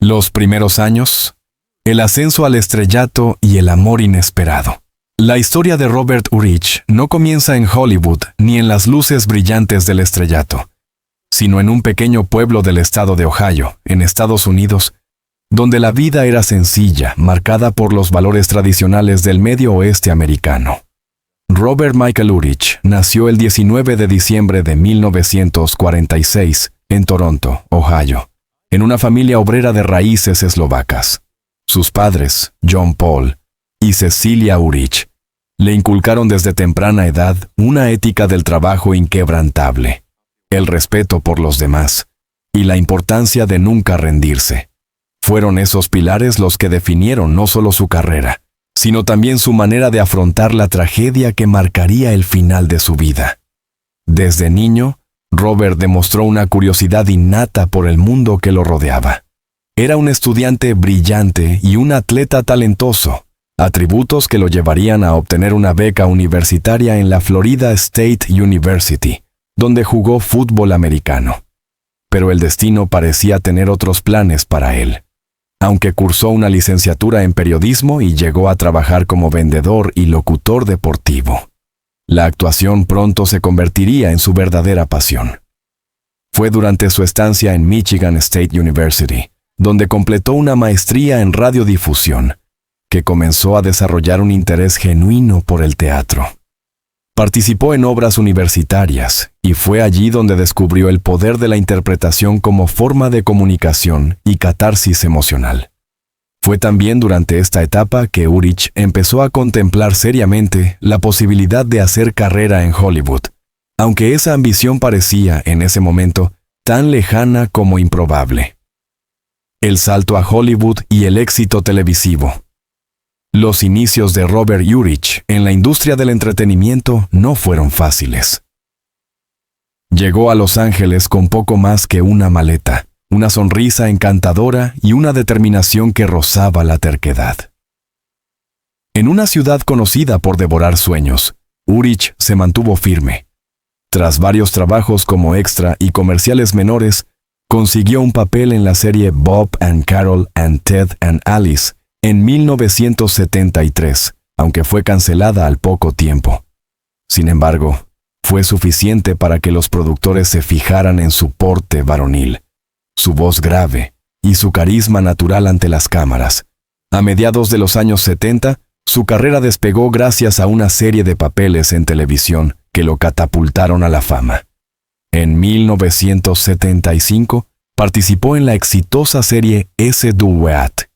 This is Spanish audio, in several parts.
Los primeros años, el ascenso al estrellato y el amor inesperado. La historia de Robert Urich no comienza en Hollywood ni en las luces brillantes del estrellato, sino en un pequeño pueblo del estado de Ohio, en Estados Unidos, donde la vida era sencilla, marcada por los valores tradicionales del medio oeste americano. Robert Michael Urich nació el 19 de diciembre de 1946 en Toronto, Ohio, en una familia obrera de raíces eslovacas. Sus padres, John Paul y Cecilia Urich, le inculcaron desde temprana edad una ética del trabajo inquebrantable, el respeto por los demás y la importancia de nunca rendirse. Fueron esos pilares los que definieron no solo su carrera, sino también su manera de afrontar la tragedia que marcaría el final de su vida. Desde niño, Robert demostró una curiosidad innata por el mundo que lo rodeaba. Era un estudiante brillante y un atleta talentoso, atributos que lo llevarían a obtener una beca universitaria en la Florida State University, donde jugó fútbol americano. Pero el destino parecía tener otros planes para él. Aunque cursó una licenciatura en periodismo y llegó a trabajar como vendedor y locutor deportivo, la actuación pronto se convertiría en su verdadera pasión. Fue durante su estancia en Michigan State University, donde completó una maestría en radiodifusión, que comenzó a desarrollar un interés genuino por el teatro. Participó en obras universitarias y fue allí donde descubrió el poder de la interpretación como forma de comunicación y catarsis emocional. Fue también durante esta etapa que Urich empezó a contemplar seriamente la posibilidad de hacer carrera en Hollywood, aunque esa ambición parecía, en ese momento, tan lejana como improbable. El salto a Hollywood y el éxito televisivo. Los inicios de Robert Urich en la industria del entretenimiento no fueron fáciles. Llegó a Los Ángeles con poco más que una maleta, una sonrisa encantadora y una determinación que rozaba la terquedad. En una ciudad conocida por devorar sueños, Urich se mantuvo firme. Tras varios trabajos como extra y comerciales menores, consiguió un papel en la serie Bob and Carol and Ted and Alice, en 1973, aunque fue cancelada al poco tiempo. Sin embargo, fue suficiente para que los productores se fijaran en su porte varonil, su voz grave y su carisma natural ante las cámaras. A mediados de los años 70, su carrera despegó gracias a una serie de papeles en televisión que lo catapultaron a la fama. En 1975, participó en la exitosa serie S. Duet,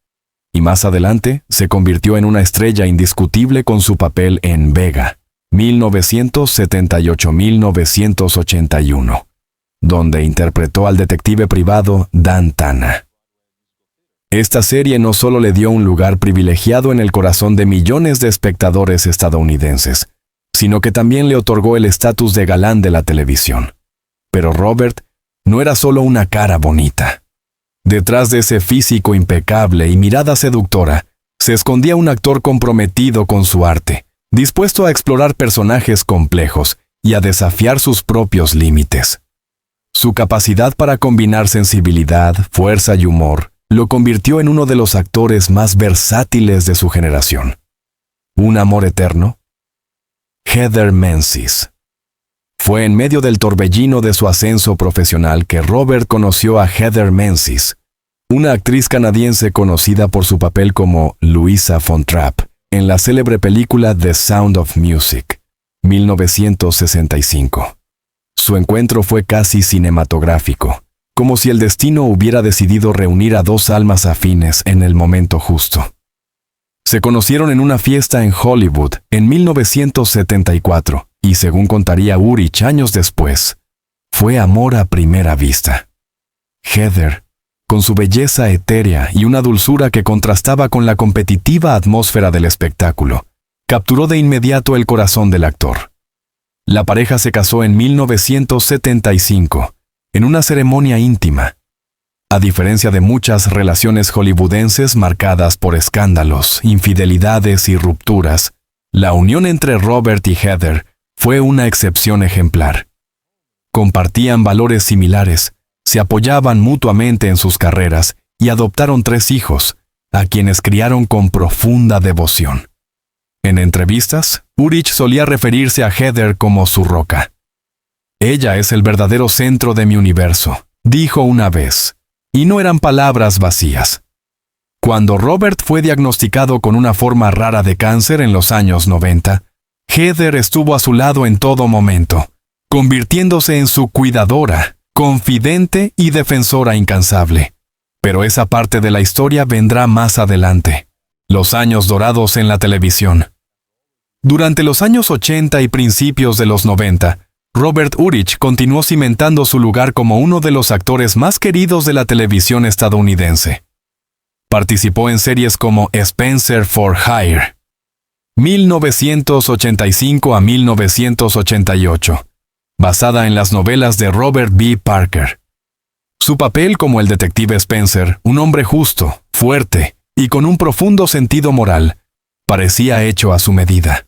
y más adelante se convirtió en una estrella indiscutible con su papel en Vega, 1978-1981, donde interpretó al detective privado Dan Tana. Esta serie no solo le dio un lugar privilegiado en el corazón de millones de espectadores estadounidenses, sino que también le otorgó el estatus de galán de la televisión. Pero Robert no era solo una cara bonita. Detrás de ese físico impecable y mirada seductora, se escondía un actor comprometido con su arte, dispuesto a explorar personajes complejos y a desafiar sus propios límites. Su capacidad para combinar sensibilidad, fuerza y humor lo convirtió en uno de los actores más versátiles de su generación. ¿Un amor eterno? Heather Menzies. Fue en medio del torbellino de su ascenso profesional que Robert conoció a Heather Menzies, una actriz canadiense conocida por su papel como Louisa Von Trapp en la célebre película The Sound of Music, 1965. Su encuentro fue casi cinematográfico, como si el destino hubiera decidido reunir a dos almas afines en el momento justo. Se conocieron en una fiesta en Hollywood en 1974 y, según contaría Urich años después, fue amor a primera vista. Heather, con su belleza etérea y una dulzura que contrastaba con la competitiva atmósfera del espectáculo, capturó de inmediato el corazón del actor. La pareja se casó en 1975, en una ceremonia íntima. A diferencia de muchas relaciones hollywoodenses marcadas por escándalos, infidelidades y rupturas, la unión entre Robert y Heather fue una excepción ejemplar. Compartían valores similares, se apoyaban mutuamente en sus carreras y adoptaron 3 hijos, a quienes criaron con profunda devoción. En entrevistas, Urich solía referirse a Heather como su roca. «Ella es el verdadero centro de mi universo», dijo una vez, y no eran palabras vacías. Cuando Robert fue diagnosticado con una forma rara de cáncer en los años 90, Heather estuvo a su lado en todo momento, convirtiéndose en su cuidadora, confidente y defensora incansable. Pero esa parte de la historia vendrá más adelante. Los años dorados en la televisión. Durante los años 80 y principios de los 90, Robert Urich continuó cimentando su lugar como uno de los actores más queridos de la televisión estadounidense. Participó en series como Spencer for Hire, 1985 a 1988, basada en las novelas de Robert B. Parker. Su papel como el detective Spencer, un hombre justo, fuerte y con un profundo sentido moral, parecía hecho a su medida.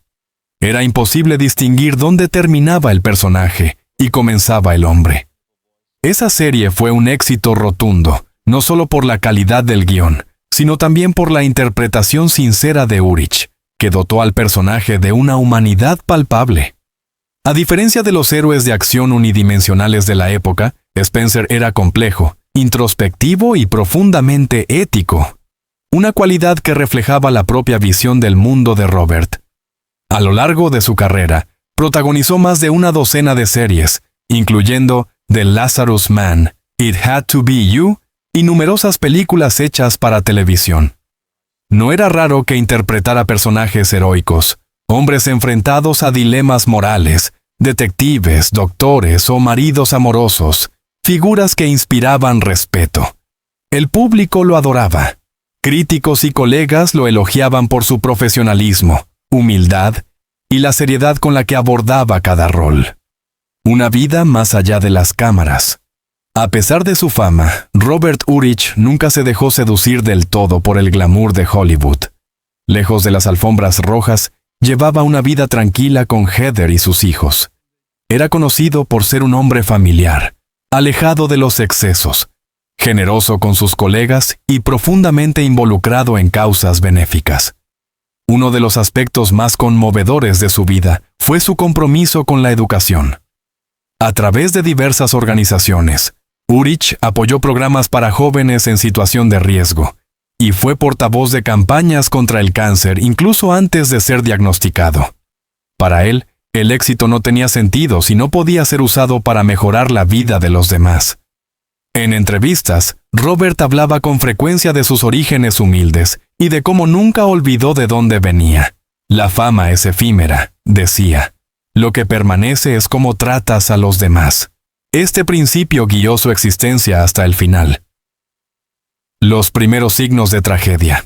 Era imposible distinguir dónde terminaba el personaje y comenzaba el hombre. Esa serie fue un éxito rotundo, no solo por la calidad del guión, sino también por la interpretación sincera de Urich, que dotó al personaje de una humanidad palpable. A diferencia de los héroes de acción unidimensionales de la época, Spencer era complejo, introspectivo y profundamente ético, una cualidad que reflejaba la propia visión del mundo de Robert. A lo largo de su carrera, protagonizó más de una docena de series, incluyendo The Lazarus Man, It Had to Be You y numerosas películas hechas para televisión. No era raro que interpretara personajes heroicos, hombres enfrentados a dilemas morales, detectives, doctores o maridos amorosos, figuras que inspiraban respeto. El público lo adoraba. Críticos y colegas lo elogiaban por su profesionalismo, humildad y la seriedad con la que abordaba cada rol. Una vida más allá de las cámaras. A pesar de su fama, Robert Urich nunca se dejó seducir del todo por el glamour de Hollywood. Lejos de las alfombras rojas, llevaba una vida tranquila con Heather y sus hijos. Era conocido por ser un hombre familiar, alejado de los excesos, generoso con sus colegas y profundamente involucrado en causas benéficas. Uno de los aspectos más conmovedores de su vida fue su compromiso con la educación. A través de diversas organizaciones, Urich apoyó programas para jóvenes en situación de riesgo y fue portavoz de campañas contra el cáncer incluso antes de ser diagnosticado. Para él, el éxito no tenía sentido si no podía ser usado para mejorar la vida de los demás. En entrevistas, Robert hablaba con frecuencia de sus orígenes humildes y de cómo nunca olvidó de dónde venía. La fama es efímera, decía. Lo que permanece es cómo tratas a los demás. Este principio guió su existencia hasta el final. Los primeros signos de tragedia.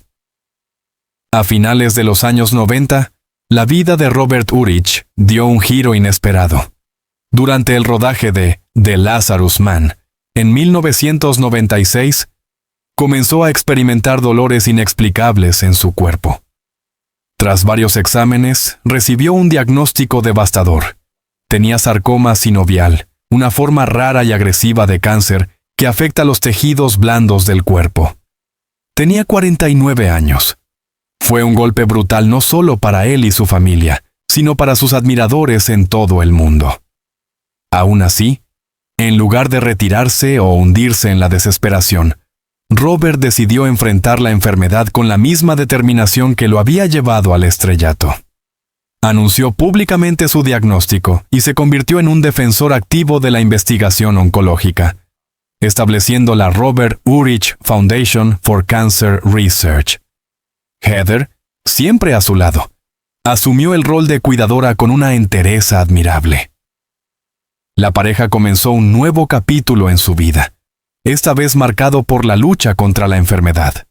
A finales de los años 90, la vida de Robert Urich dio un giro inesperado. Durante el rodaje de The Lazarus Man, en 1996, comenzó a experimentar dolores inexplicables en su cuerpo. Tras varios exámenes, recibió un diagnóstico devastador. Tenía sarcoma sinovial, una forma rara y agresiva de cáncer que afecta los tejidos blandos del cuerpo. Tenía 49 años. Fue un golpe brutal no solo para él y su familia, sino para sus admiradores en todo el mundo. Aún así, en lugar de retirarse o hundirse en la desesperación, Robert decidió enfrentar la enfermedad con la misma determinación que lo había llevado al estrellato. Anunció públicamente su diagnóstico y se convirtió en un defensor activo de la investigación oncológica, estableciendo la Robert Urich Foundation for Cancer Research. Heather, siempre a su lado, asumió el rol de cuidadora con una entereza admirable. La pareja comenzó un nuevo capítulo en su vida, esta vez marcado por la lucha contra la enfermedad.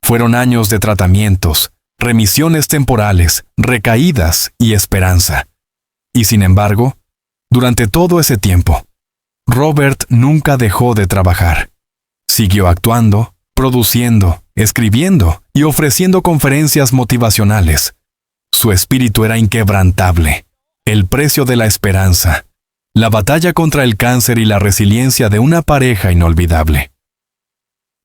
Fueron años de tratamientos, remisiones temporales, recaídas y esperanza. Y sin embargo, durante todo ese tiempo, Robert nunca dejó de trabajar. Siguió actuando, produciendo, escribiendo y ofreciendo conferencias motivacionales. Su espíritu era inquebrantable. El precio de la esperanza. La batalla contra el cáncer y la resiliencia de una pareja inolvidable.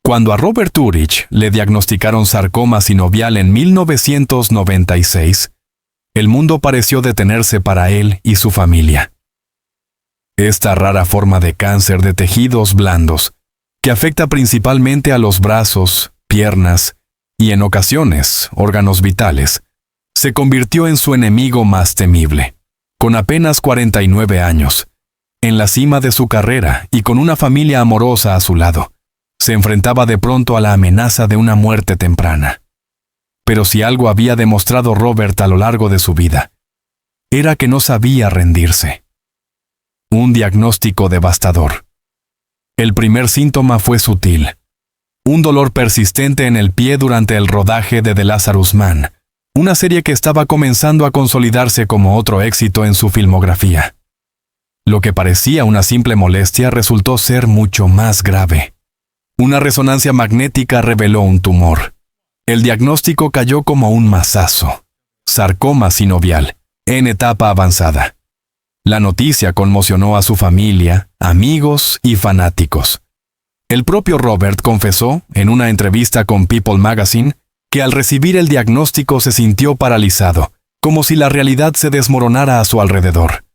Cuando a Robert Urich le diagnosticaron sarcoma sinovial en 1996, el mundo pareció detenerse para él y su familia. Esta rara forma de cáncer de tejidos blandos, que afecta principalmente a los brazos, piernas y en ocasiones órganos vitales, se convirtió en su enemigo más temible. Con apenas 49 años, en la cima de su carrera y con una familia amorosa a su lado, se enfrentaba de pronto a la amenaza de una muerte temprana. Pero si algo había demostrado Robert a lo largo de su vida, era que no sabía rendirse. Un diagnóstico devastador. El primer síntoma fue sutil. Un dolor persistente en el pie durante el rodaje de The Lazarus Man, una serie que estaba comenzando a consolidarse como otro éxito en su filmografía. Lo que parecía una simple molestia resultó ser mucho más grave. Una resonancia magnética reveló un tumor. El diagnóstico cayó como un mazazo. Sarcoma sinovial, en etapa avanzada. La noticia conmocionó a su familia, amigos y fanáticos. El propio Robert confesó, en una entrevista con People Magazine, que al recibir el diagnóstico se sintió paralizado, como si la realidad se desmoronara a su alrededor.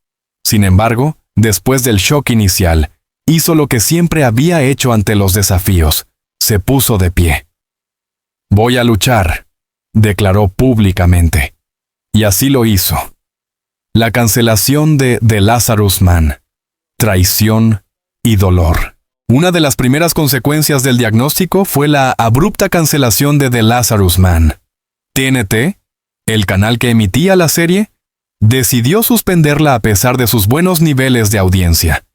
Sin embargo, después del shock inicial, hizo lo que siempre había hecho ante los desafíos. Se puso de pie. «Voy a luchar», declaró públicamente. Y así lo hizo. La cancelación de The Lazarus Man. Traición y dolor. Una de las primeras consecuencias del diagnóstico fue la abrupta cancelación de The Lazarus Man. TNT, el canal que emitía la serie, decidió suspenderla a pesar de sus buenos niveles de audiencia.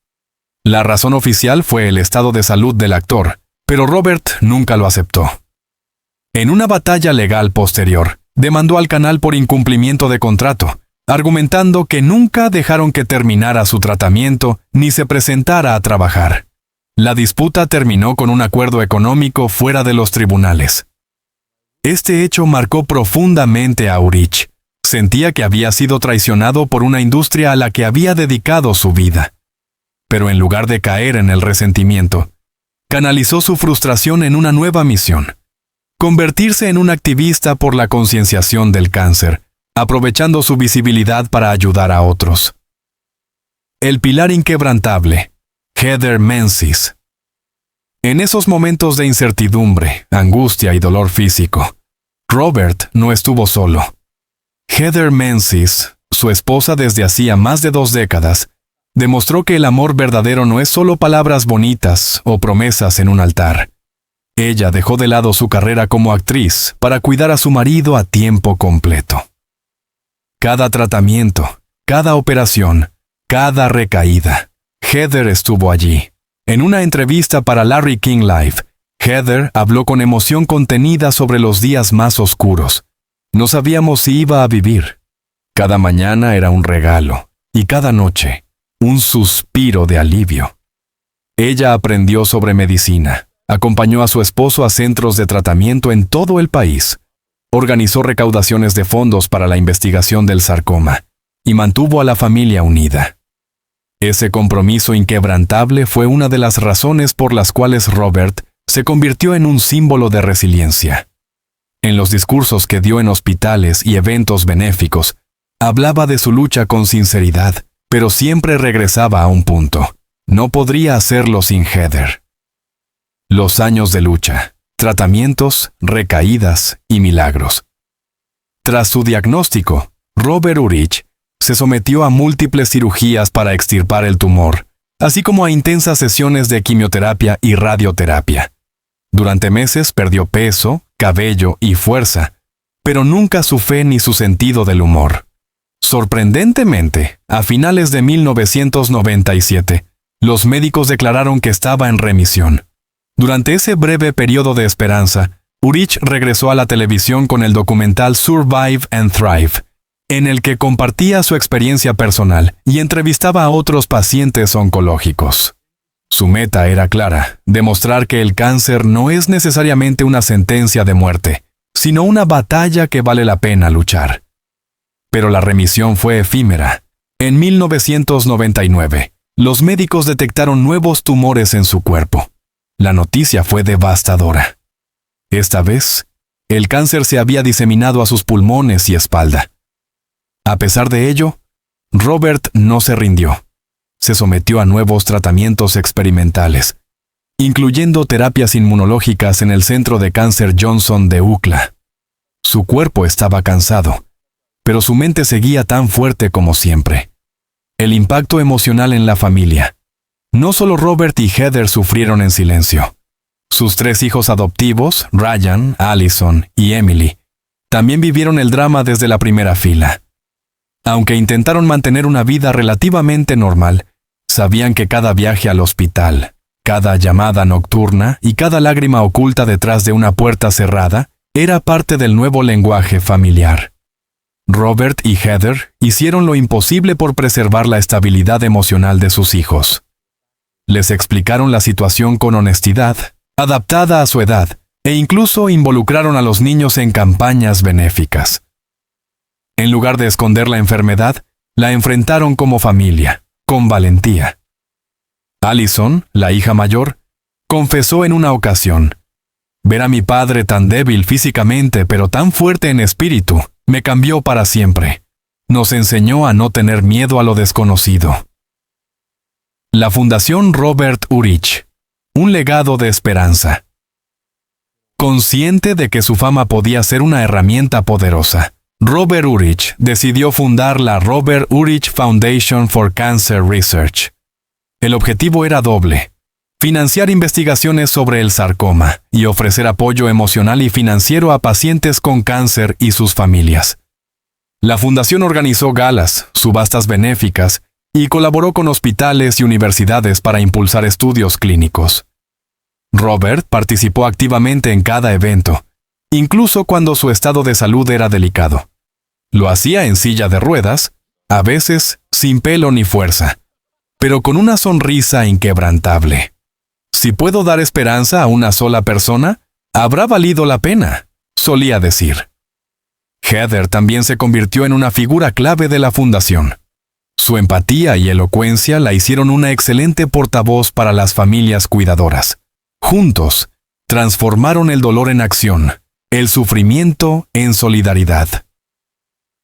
La razón oficial fue el estado de salud del actor, pero Robert nunca lo aceptó. En una batalla legal posterior, demandó al canal por incumplimiento de contrato, argumentando que nunca dejaron que terminara su tratamiento ni se presentara a trabajar. La disputa terminó con un acuerdo económico fuera de los tribunales. Este hecho marcó profundamente a Urich. Sentía que había sido traicionado por una industria a la que había dedicado su vida. Pero en lugar de caer en el resentimiento, canalizó su frustración en una nueva misión: convertirse en un activista por la concienciación del cáncer, aprovechando su visibilidad para ayudar a otros. El pilar inquebrantable, Heather Menzies. En esos momentos de incertidumbre, angustia y dolor físico, Robert no estuvo solo. Heather Menzies, su esposa desde hacía más de 2 décadas, demostró que el amor verdadero no es solo palabras bonitas o promesas en un altar. Ella dejó de lado su carrera como actriz para cuidar a su marido a tiempo completo. Cada tratamiento, cada operación, cada recaída, Heather estuvo allí. En una entrevista para Larry King Live, Heather habló con emoción contenida sobre los días más oscuros. No sabíamos si iba a vivir. Cada mañana era un regalo, y cada noche, un suspiro de alivio. Ella aprendió sobre medicina, acompañó a su esposo a centros de tratamiento en todo el país, organizó recaudaciones de fondos para la investigación del sarcoma y mantuvo a la familia unida. Ese compromiso inquebrantable fue una de las razones por las cuales Robert se convirtió en un símbolo de resiliencia. En los discursos que dio en hospitales y eventos benéficos, hablaba de su lucha con sinceridad, pero siempre regresaba a un punto: no podría hacerlo sin Heather. Los años de lucha, tratamientos, recaídas y milagros. Tras su diagnóstico, Robert Urich se sometió a múltiples cirugías para extirpar el tumor, así como a intensas sesiones de quimioterapia y radioterapia. Durante meses perdió peso, cabello y fuerza, pero nunca su fe ni su sentido del humor. Sorprendentemente, a finales de 1997, los médicos declararon que estaba en remisión. Durante ese breve periodo de esperanza, Urich regresó a la televisión con el documental Survive and Thrive, en el que compartía su experiencia personal y entrevistaba a otros pacientes oncológicos. Su meta era clara: demostrar que el cáncer no es necesariamente una sentencia de muerte, sino una batalla que vale la pena luchar. Pero la remisión fue efímera. En 1999, los médicos detectaron nuevos tumores en su cuerpo. La noticia fue devastadora. Esta vez, el cáncer se había diseminado a sus pulmones y espalda. A pesar de ello, Robert no se rindió. Se sometió a nuevos tratamientos experimentales, incluyendo terapias inmunológicas en el Centro de Cáncer Johnson de UCLA. Su cuerpo estaba cansado, pero su mente seguía tan fuerte como siempre. El impacto emocional en la familia. No solo Robert y Heather sufrieron en silencio. Sus 3 hijos adoptivos, Ryan, Allison y Emily, también vivieron el drama desde la primera fila. Aunque intentaron mantener una vida relativamente normal, sabían que cada viaje al hospital, cada llamada nocturna y cada lágrima oculta detrás de una puerta cerrada era parte del nuevo lenguaje familiar. Robert y Heather hicieron lo imposible por preservar la estabilidad emocional de sus hijos. Les explicaron la situación con honestidad, adaptada a su edad, e incluso involucraron a los niños en campañas benéficas. En lugar de esconder la enfermedad, la enfrentaron como familia, con valentía. Allison, la hija mayor, confesó en una ocasión: «Ver a mi padre tan débil físicamente pero tan fuerte en espíritu me cambió para siempre. Nos enseñó a no tener miedo a lo desconocido». La Fundación Robert Urich, un legado de esperanza. Consciente de que su fama podía ser una herramienta poderosa, Robert Urich decidió fundar la Robert Urich Foundation for Cancer Research. El objetivo era doble: financiar investigaciones sobre el sarcoma y ofrecer apoyo emocional y financiero a pacientes con cáncer y sus familias. La fundación organizó galas, subastas benéficas y colaboró con hospitales y universidades para impulsar estudios clínicos. Robert participó activamente en cada evento, incluso cuando su estado de salud era delicado. Lo hacía en silla de ruedas, a veces sin pelo ni fuerza, pero con una sonrisa inquebrantable. «Si puedo dar esperanza a una sola persona, habrá valido la pena», solía decir. Heather también se convirtió en una figura clave de la fundación. Su empatía y elocuencia la hicieron una excelente portavoz para las familias cuidadoras. Juntos, transformaron el dolor en acción, el sufrimiento en solidaridad.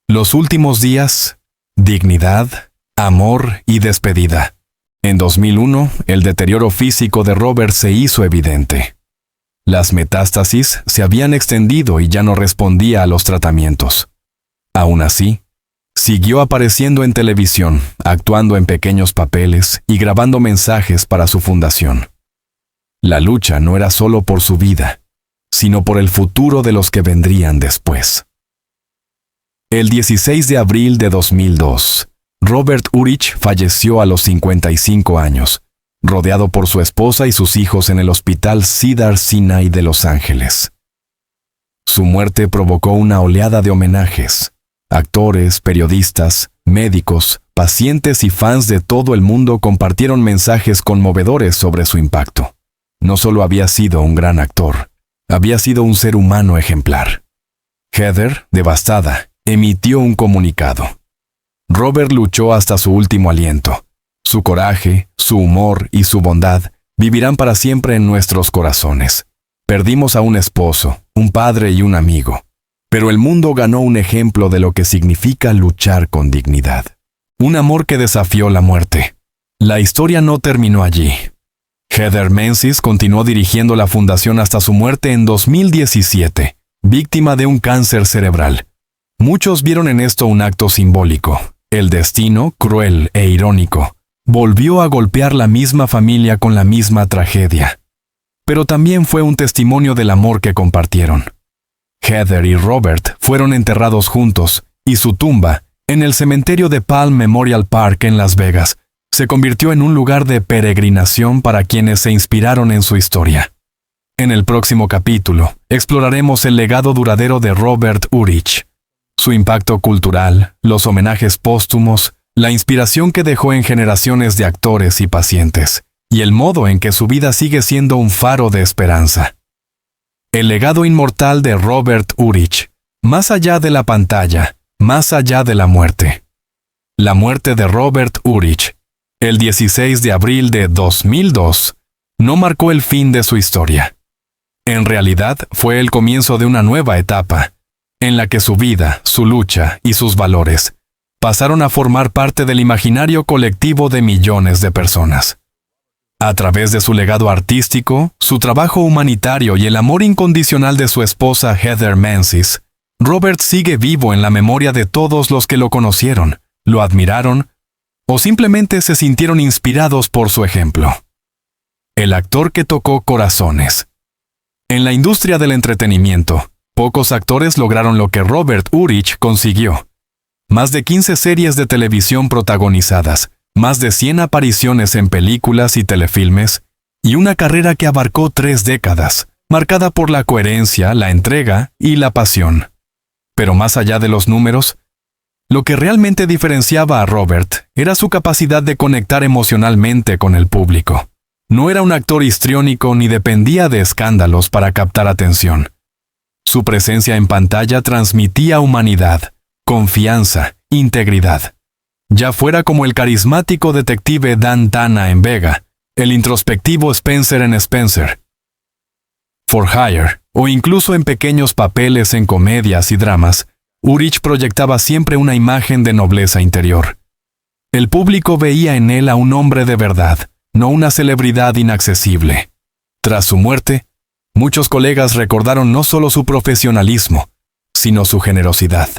Los últimos días, dignidad, amor y despedida. En 2001, el deterioro físico de Robert se hizo evidente. Las metástasis se habían extendido y ya no respondía a los tratamientos. Aún así, siguió apareciendo en televisión, actuando en pequeños papeles y grabando mensajes para su fundación. La lucha no era solo por su vida, sino por el futuro de los que vendrían después. El 16 de abril de 2002, Robert Urich falleció a los 55 años, rodeado por su esposa y sus hijos en el Hospital Cedars-Sinai de Los Ángeles. Su muerte provocó una oleada de homenajes. Actores, periodistas, médicos, pacientes y fans de todo el mundo compartieron mensajes conmovedores sobre su impacto. No solo había sido un gran actor, había sido un ser humano ejemplar. Heather, devastada, emitió un comunicado. Robert luchó hasta su último aliento. Su coraje, su humor y su bondad vivirán para siempre en nuestros corazones. Perdimos a un esposo, un padre y un amigo. Pero el mundo ganó un ejemplo de lo que significa luchar con dignidad. Un amor que desafió la muerte. La historia no terminó allí. Heather Menzies continuó dirigiendo la fundación hasta su muerte en 2017, víctima de un cáncer cerebral. Muchos vieron en esto un acto simbólico. El destino, cruel e irónico, volvió a golpear la misma familia con la misma tragedia. Pero también fue un testimonio del amor que compartieron. Heather y Robert fueron enterrados juntos, y su tumba, en el cementerio de Palm Memorial Park en Las Vegas, se convirtió en un lugar de peregrinación para quienes se inspiraron en su historia. En el próximo capítulo, exploraremos el legado duradero de Robert Urich, su impacto cultural, los homenajes póstumos, la inspiración que dejó en generaciones de actores y pacientes, y el modo en que su vida sigue siendo un faro de esperanza. El legado inmortal de Robert Urich, más allá de la pantalla, más allá de la muerte. La muerte de Robert Urich, el 16 de abril de 2002, no marcó el fin de su historia. En realidad, fue el comienzo de una nueva etapa, en la que su vida, su lucha y sus valores pasaron a formar parte del imaginario colectivo de millones de personas. A través de su legado artístico, su trabajo humanitario y el amor incondicional de su esposa Heather Menzies, Robert sigue vivo en la memoria de todos los que lo conocieron, lo admiraron o simplemente se sintieron inspirados por su ejemplo. El actor que tocó corazones. En la industria del entretenimiento, pocos actores lograron lo que Robert Urich consiguió. Más de 15 series de televisión protagonizadas, más de 100 apariciones en películas y telefilmes, y una carrera que abarcó 3 décadas, marcada por la coherencia, la entrega y la pasión. Pero más allá de los números, lo que realmente diferenciaba a Robert era su capacidad de conectar emocionalmente con el público. No era un actor histriónico ni dependía de escándalos para captar atención. Su presencia en pantalla transmitía humanidad, confianza, integridad. Ya fuera como el carismático detective Dan Tana en Vega, el introspectivo Spencer en Spencer, For Hire, o incluso en pequeños papeles en comedias y dramas, Urich proyectaba siempre una imagen de nobleza interior. El público veía en él a un hombre de verdad, no una celebridad inaccesible. Tras su muerte, muchos colegas recordaron no solo su profesionalismo, sino su generosidad.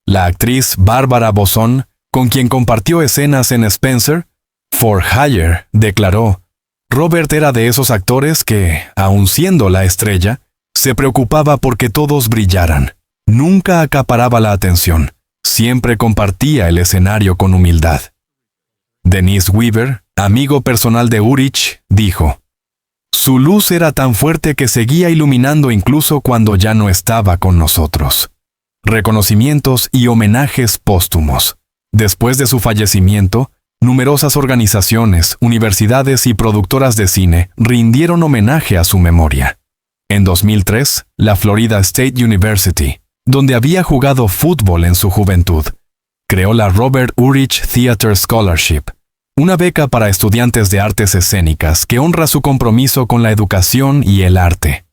La actriz Bárbara Bosón, con quien compartió escenas en Spencer, For Hire, declaró: Robert era de esos actores que, aun siendo la estrella, se preocupaba porque todos brillaran. Nunca acaparaba la atención, siempre compartía el escenario con humildad. Denise Weaver, amigo personal de Urich, dijo: su luz era tan fuerte que seguía iluminando incluso cuando ya no estaba con nosotros. Reconocimientos y homenajes póstumos. Después de su fallecimiento, numerosas organizaciones, universidades y productoras de cine rindieron homenaje a su memoria. En 2003, la Florida State University, donde había jugado fútbol en su juventud, creó la Robert Urich Theater Scholarship, una beca para estudiantes de artes escénicas que honra su compromiso con la educación y el arte.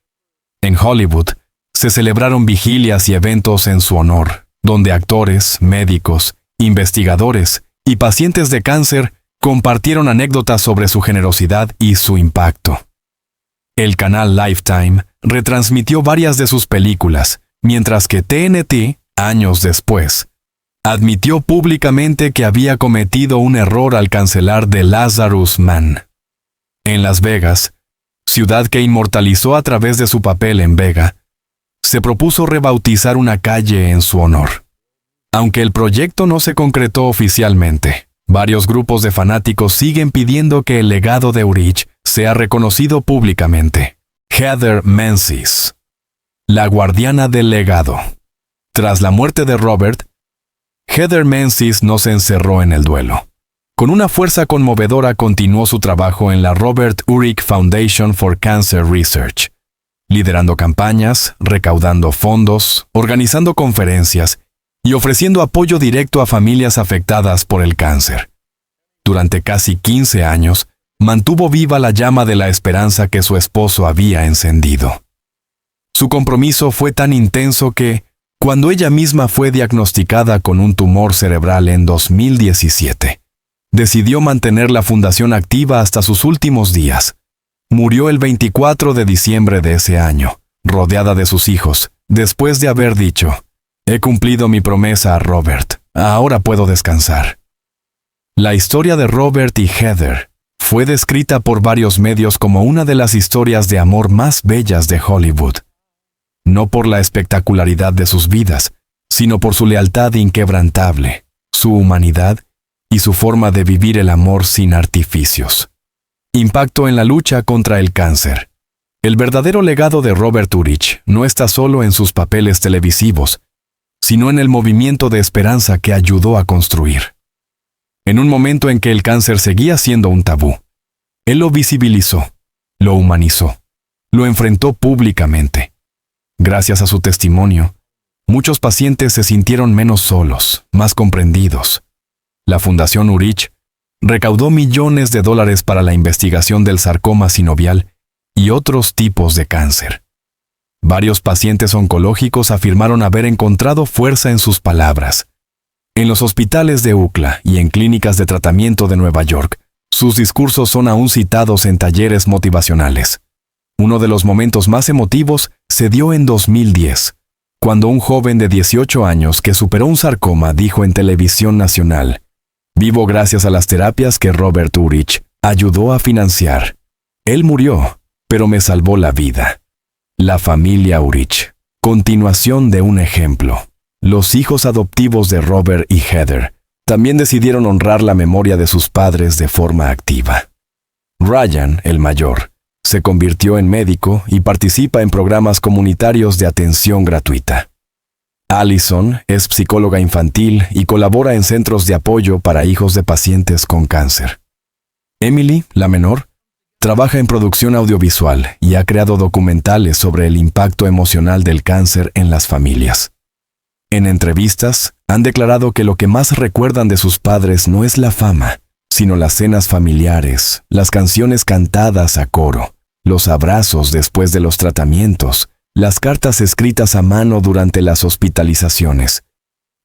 En Hollywood, se celebraron vigilias y eventos en su honor, donde actores, médicos, investigadores y pacientes de cáncer compartieron anécdotas sobre su generosidad y su impacto. El canal Lifetime retransmitió varias de sus películas, mientras que TNT, años después, admitió públicamente que había cometido un error al cancelar The Lazarus Man. En Las Vegas, ciudad que inmortalizó a través de su papel en Vega, se propuso rebautizar una calle en su honor. Aunque el proyecto no se concretó oficialmente, varios grupos de fanáticos siguen pidiendo que el legado de Urich sea reconocido públicamente. Heather Menzies, la guardiana del legado. Tras la muerte de Robert, Heather Menzies no se encerró en el duelo. Con una fuerza conmovedora continuó su trabajo en la Robert Urich Foundation for Cancer Research, liderando campañas, recaudando fondos, organizando conferencias y ofreciendo apoyo directo a familias afectadas por el cáncer. Durante casi 15 años, mantuvo viva la llama de la esperanza que su esposo había encendido. Su compromiso fue tan intenso que, cuando ella misma fue diagnosticada con un tumor cerebral en 2017, decidió mantener la fundación activa hasta sus últimos días. Murió el 24 de diciembre de ese año, rodeada de sus hijos, después de haber dicho: he cumplido mi promesa a Robert, ahora puedo descansar. La historia de Robert y Heather fue descrita por varios medios como una de las historias de amor más bellas de Hollywood. No por la espectacularidad de sus vidas, sino por su lealtad inquebrantable, su humanidad y su forma de vivir el amor sin artificios. Impacto en la lucha contra el cáncer. El verdadero legado de Robert Urich no está solo en sus papeles televisivos, sino en el movimiento de esperanza que ayudó a construir. En un momento en que el cáncer seguía siendo un tabú, él lo visibilizó, lo humanizó, lo enfrentó públicamente. Gracias a su testimonio, muchos pacientes se sintieron menos solos, más comprendidos. La Fundación Urich recaudó millones de dólares para la investigación del sarcoma sinovial y otros tipos de cáncer. Varios pacientes oncológicos afirmaron haber encontrado fuerza en sus palabras. En los hospitales de UCLA y en clínicas de tratamiento de Nueva York, sus discursos son aún citados en talleres motivacionales. Uno de los momentos más emotivos se dio en 2010, cuando un joven de 18 años que superó un sarcoma dijo en televisión nacional: «Vivo gracias a las terapias que Robert Urich ayudó a financiar. Él murió, pero me salvó la vida». La familia Urich. Continuación de un ejemplo. Los hijos adoptivos de Robert y Heather también decidieron honrar la memoria de sus padres de forma activa. Ryan, el mayor, se convirtió en médico y participa en programas comunitarios de atención gratuita. Allison es psicóloga infantil y colabora en centros de apoyo para hijos de pacientes con cáncer. Emily, la menor, trabaja en producción audiovisual y ha creado documentales sobre el impacto emocional del cáncer en las familias. En entrevistas, han declarado que lo que más recuerdan de sus padres no es la fama, sino las cenas familiares, las canciones cantadas a coro, los abrazos después de los tratamientos, las cartas escritas a mano durante las hospitalizaciones.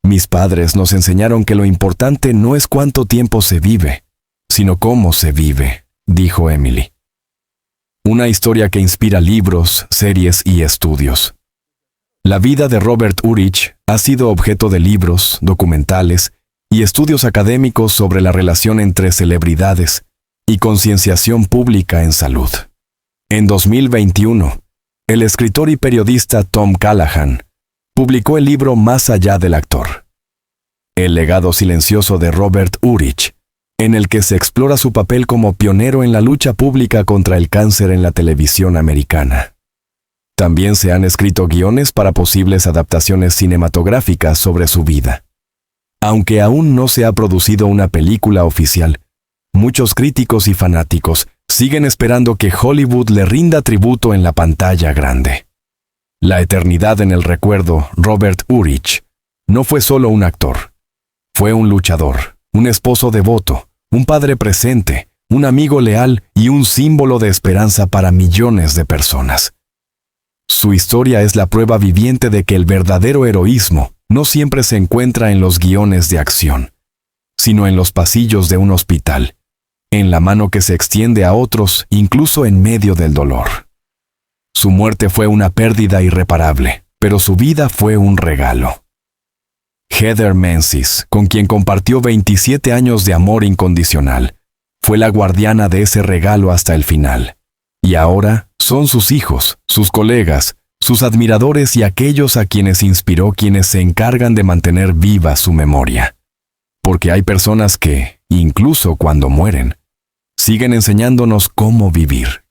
Mis padres nos enseñaron que lo importante no es cuánto tiempo se vive, sino cómo se vive, dijo Emily. Una historia que inspira libros, series y estudios. La vida de Robert Urich ha sido objeto de libros, documentales y estudios académicos sobre la relación entre celebridades y concienciación pública en salud. En 2021, el escritor y periodista Tom Callahan publicó el libro Más allá del actor, el legado silencioso de Robert Urich, en el que se explora su papel como pionero en la lucha pública contra el cáncer en la televisión americana. También se han escrito guiones para posibles adaptaciones cinematográficas sobre su vida. Aunque aún no se ha producido una película oficial, muchos críticos y fanáticos siguen esperando que Hollywood le rinda tributo en la pantalla grande. La eternidad en el recuerdo, Robert Urich no fue solo un actor. Fue un luchador, un esposo devoto, un padre presente, un amigo leal y un símbolo de esperanza para millones de personas. Su historia es la prueba viviente de que el verdadero heroísmo no siempre se encuentra en los guiones de acción, sino en los pasillos de un hospital, en la mano que se extiende a otros incluso en medio del dolor. Su muerte fue una pérdida irreparable, pero su vida fue un regalo. Heather Menzies, con quien compartió 27 años de amor incondicional, fue la guardiana de ese regalo hasta el final. Y ahora son sus hijos, sus colegas, sus admiradores y aquellos a quienes inspiró quienes se encargan de mantener viva su memoria. Porque hay personas que, incluso cuando mueren, siguen enseñándonos cómo vivir.